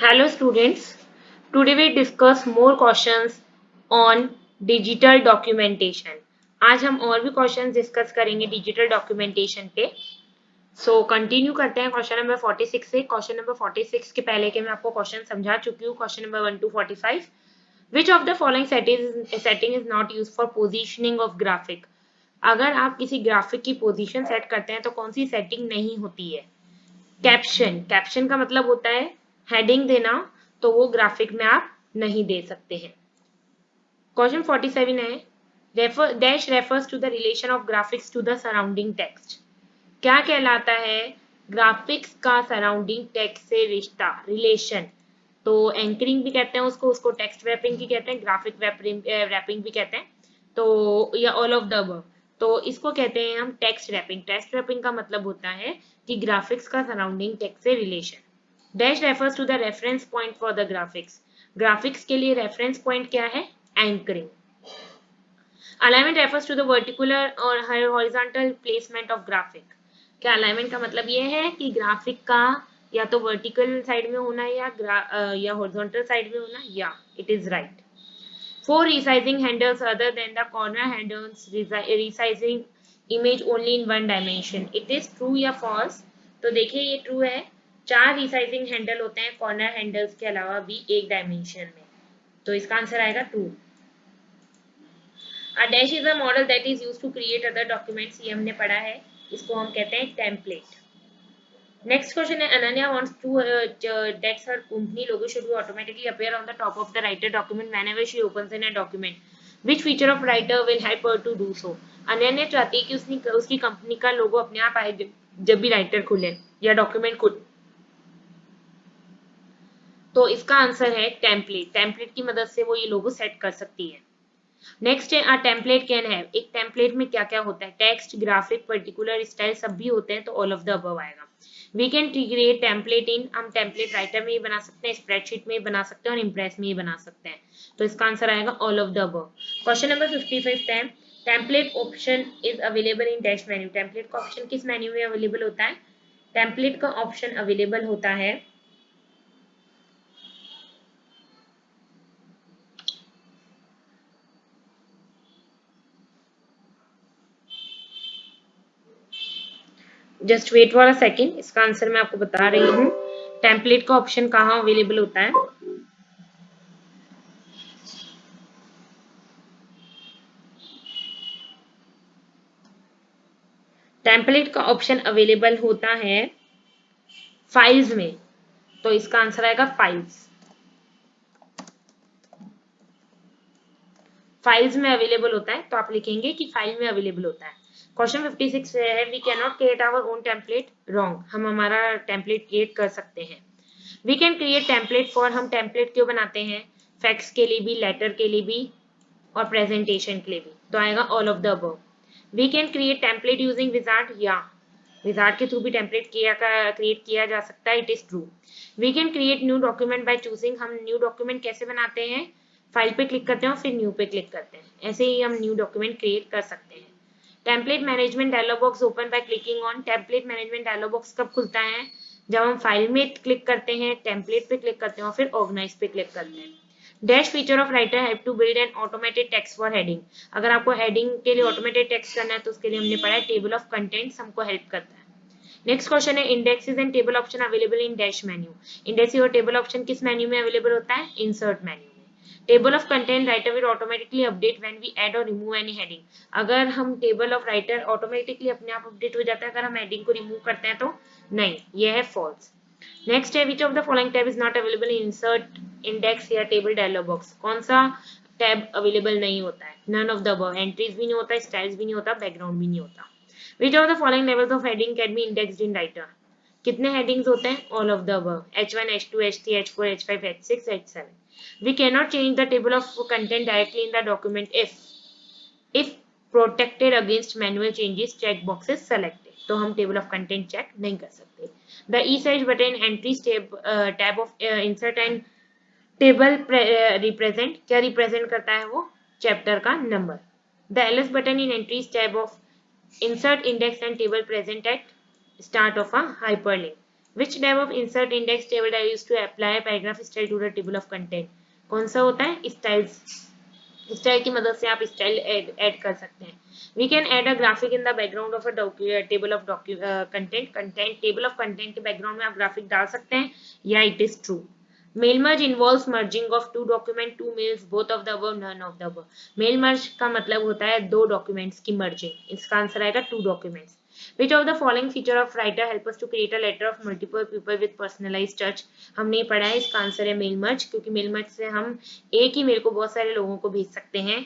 Hello students, today we discuss more questions on digital documentation. आज हम और भी क्वेश्चंस डिस्कस करेंगे डिजिटल डॉक्यूमेंटेशन पे. सो कंटिन्यू करते हैं क्वेश्चन नंबर 46 से. क्वेश्चन नंबर 46 के पहले के मैं आपको क्वेश्चन समझा चुकी हूँ. Question number 1 to 45. Which of the following setting is not use for positioning of graphic. अगर आप किसी ग्राफिक की पोजीशन सेट करते हैं तो कौन सी सेटिंग नहीं होती है? कैप्शन. कैप्शन का मतलब होता है हेडिंग देना, तो वो ग्राफिक में आप नहीं दे सकते हैं. क्वेश्चन 47 है dash refers to the relation of graphics to the surrounding text. क्या कहलाता है ग्राफिक्स का सराउंडिंग टेक्स्ट से रिश्ता, रिलेशन? तो एंकरिंग भी कहते हैं उसको टेक्स्ट रैपिंग भी कहते हैं, ग्राफिक रैपिंग भी कहते हैं, तो या ऑल ऑफ द अबव. तो इसको कहते हैं हम टेक्स्ट रैपिंग. टेक्स्ट रैपिंग का मतलब होता है कि ग्राफिक्स का सराउंडिंग टेक्स्ट से relation. Dash refers to the reference point for the graphics. Graphics के लिए रेफरेंस पॉइंट क्या है? Anchoring. Alignment refers to the vertical और हॉरिजॉन्टल प्लेसमेंट ऑफ ग्राफिक. क्या अलाइनमेंट का मतलब ये है कि ग्राफिक का या तो वर्टिकल साइड में होना या हॉरिजॉन्टल साइड में होना, या it is right. For resizing handles other than the corner handles, resizing image only in one dimension. It is true या false? तो देखिए ये ट्रू है. 4 रिसाइजिंग हैंडल होते हैं कॉर्नर हैंडल्स के अलावा भी एक डायमेंशन में, तो इसका आंसर आएगा true. A dash is a model that is used to create other documents. ये हमने पढ़ा है, इसको हम कहते हैं टेम्पलेट. Next question है Ananya wants to that her company logo should be automatically appear on the top of the writer document whenever she opens in a document. Which feature of writer will help her to do so? Ananya चाहती है कि उसकी company का लोगो अपने आप आए जब भी राइटर खुले या डॉक्यूमेंट खुले. तो इसका आंसर है टेम्पलेट. टेम्पलेट की मदद से वो ये लोगो सेट कर सकती है. नेक्स्ट है आ टेम्पलेट कैन हैव. एक टेम्पलेट में क्या क्या होता है? टेक्स्ट, ग्राफिक, पर्टिकुलर स्टाइल सब भी होते हैं, तो ऑल ऑफ द अबव आएगा. वी कैन क्रिएट टेम्पलेट इन. हम टेम्पलेट राइटर में ही बना सकते हैं, स्प्रेडशीट में ही बना सकते हैं और इम्प्रेस में ही बना सकते हैं, तो इसका आंसर आएगा all of the above. Question number 55 है template option is available in dash menu. Template का ऑप्शन किस मेन्यू में अवेलेबल होता है? टेम्पलेट का ऑप्शन अवेलेबल होता है just wait for a second, इसका आंसर मैं आपको बता रही हूँ. टेम्पलेट का ऑप्शन कहाँ अवेलेबल होता है? टेम्पलेट का ऑप्शन अवेलेबल होता है फाइल्स में, तो इसका आंसर आएगा फाइल्स. फाइल्स में अवेलेबल होता है, तो आप लिखेंगे कि फाइल में अवेलेबल होता है. क्वेश्चन 56 है we can not create our own template. Wrong. हम हमारा टेम्पलेट क्रिएट कर सकते हैं. We can create template for. हम टेम्पलेट क्यों बनाते हैं? फैक्स के लिए भी, लेटर के लिए भी और प्रेजेंटेशन के लिए भी, तो आएगा all of the above. We can create template using wizard. या विजार्ड के थ्रू भी टेम्पलेट क्रिएट किया जा सकता है, it is true. We can create new document by choosing. हम न्यू डॉक्यूमेंट कैसे बनाते हैं? फाइल पे क्लिक करते हैं और फिर न्यू पे क्लिक करते हैं, ऐसे ही हम न्यू डॉक्यूमेंट क्रिएट कर सकते हैं. Template management dialog box open by clicking on. Template management dialog box कब खुलता है? जब हम फाइल में क्लिक करते हैं, टेम्पलेट पे क्लिक करते हैं और फिर ऑर्गेनाइज पे क्लिक करते हैं. Dash feature of writer have to build an automated text for heading. अगर आपको हेडिंग के लिए ऑटोमेटेड टेक्स्ट करना है तो उसके लिए हमने पढ़ा है टेबल ऑफ कंटेंट्स हमको हेल्प करता है. नेक्स्ट क्वेश्चन है indexes and table option available in dash menu. Indexes और टेबल ऑप्शन किस मेन्यू में अवेलेबल होता है? इंसर्ट मेन्यू में. Table of content writer will automatically update when we add और रिमूव एनी हेडिंग. अगर हम टेबल ऑफ राइटर ऑटोमेटिकली अपने आप अपडेट हो जाता है अगर हम हेडिंग को रिमूव करते हैं, तो नहीं, यह है फॉल्स. नेक्स्ट है which of the following tab is not available in insert, index या टेबल डायलॉग बॉक्स. कौन सा टैब अवेलेबल नहीं होता है? None of the above. Entries भी नहीं होता, स्टाइल्स भी नहीं होता, बैकग्राउंड भी नहीं होता. विच of the following levels of heading can be indexed in writer. कितने हेडिंग्स होते हैं? All of the above. H1, H2, H3, H4, H5, H6, H7. We cannot change the table of content directly in the document if protected against manual changes check boxes selected. तो हम table of content check नहीं कर सकते. The E size button entries tab of insert and table represent. क्या represent करता है वो? Chapter का number. The LS button in entries tab of insert index and table present at start of a hyperlink. Which type of insert index table are used to apply paragraph style to the table of content? कौन सा होता है? Styles. Style की मदद से आप style add कर सकते हैं। We can add a graphic in the background of a table of content table of content के बैकग्राउंड में आप ग्राफिक डाल सकते हैं या it is true. Mail merge involves merging of two document, two mails, both of the above, none of the above. Mail merge का मतलब होता है दो डॉक्यूमेंट्स की मर्जिंग। इसका आंसर आएगा two documents. Which of the following feature of writer help us to create a letter of multiple people with personalized touch? हमने पढ़ा है, इसका आंसर है मेल मर्ज, क्योंकि मेल मर्ज से हम एक ही मेल को बहुत सारे लोगों को भेज सकते हैं।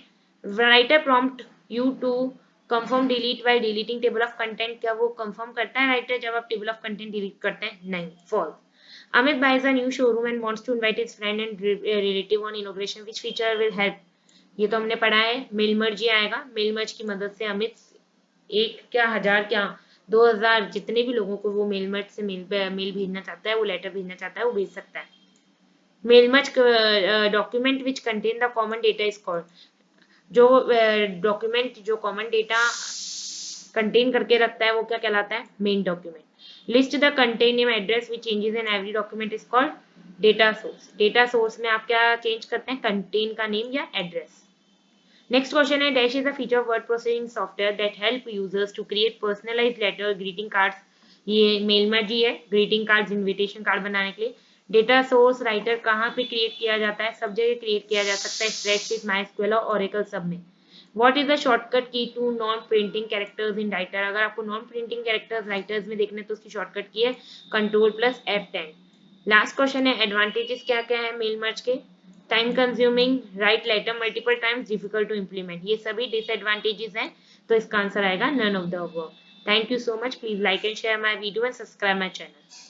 Writer prompt you to confirm delete while deleting table of content, क्या वो कंफर्म करता है राइटर जब आप टेबल ऑफ कंटेंट डिलीट करते हैं? नहीं, false. Amit buys a new showroom and wants to invite his friend and relative on inauguration. Which feature will help? ये तो हमने पढ़ा है, मेल मर्ज ही आएगा। मेल मर्ज की मदद से अमित एक क्या, हजार क्या, 2000 जितने भी लोगों को वो मेल मर्ज से मेल भेजना चाहता है, वो लेटर भेजना चाहता है, वो भेज सकता है। Mail merge document which contain the common data is called, जो डॉक्यूमेंट जो कॉमन डेटा कंटेन करके रखता है वो क्या कहलाता है? Main document. List the contain name address which changes in every document is called data source. Data source में आप क्या चेंज करते हैं? कंटेन का नेम या एड्रेस। नेक्स्ट क्वेश्चन है, dash is a feature of word processing software that help users to create personalized letter, greeting cards. ये mail merge ही है, ग्रीटिंग कार्ड्स, इनविटेशन कार्ड बनाने के लिए। डेटा सोर्स राइटर कहाँ पे क्रिएट किया जाता है? सब जगह क्रिएट किया जा सकता है, स्प्रेडशीट, माइस्क्यूएल और ओरेकल सब में। What is the shortcut key to non printing characters in writer? अगर आपको नॉन प्रिंटिंग कैरेक्टर्स राइटर्स में देखने तो उसकी शॉर्टकट की है control plus F10। Last question है, एडवांटेजेस क्या क्या है मेल मर्ज के? Time consuming, write letter multiple times, difficult to implement, ये सभी डिसएडवांटेजेस हैं, तो इसका आंसर आएगा none of the above. Thank you so much, please like and share my video and subscribe my channel.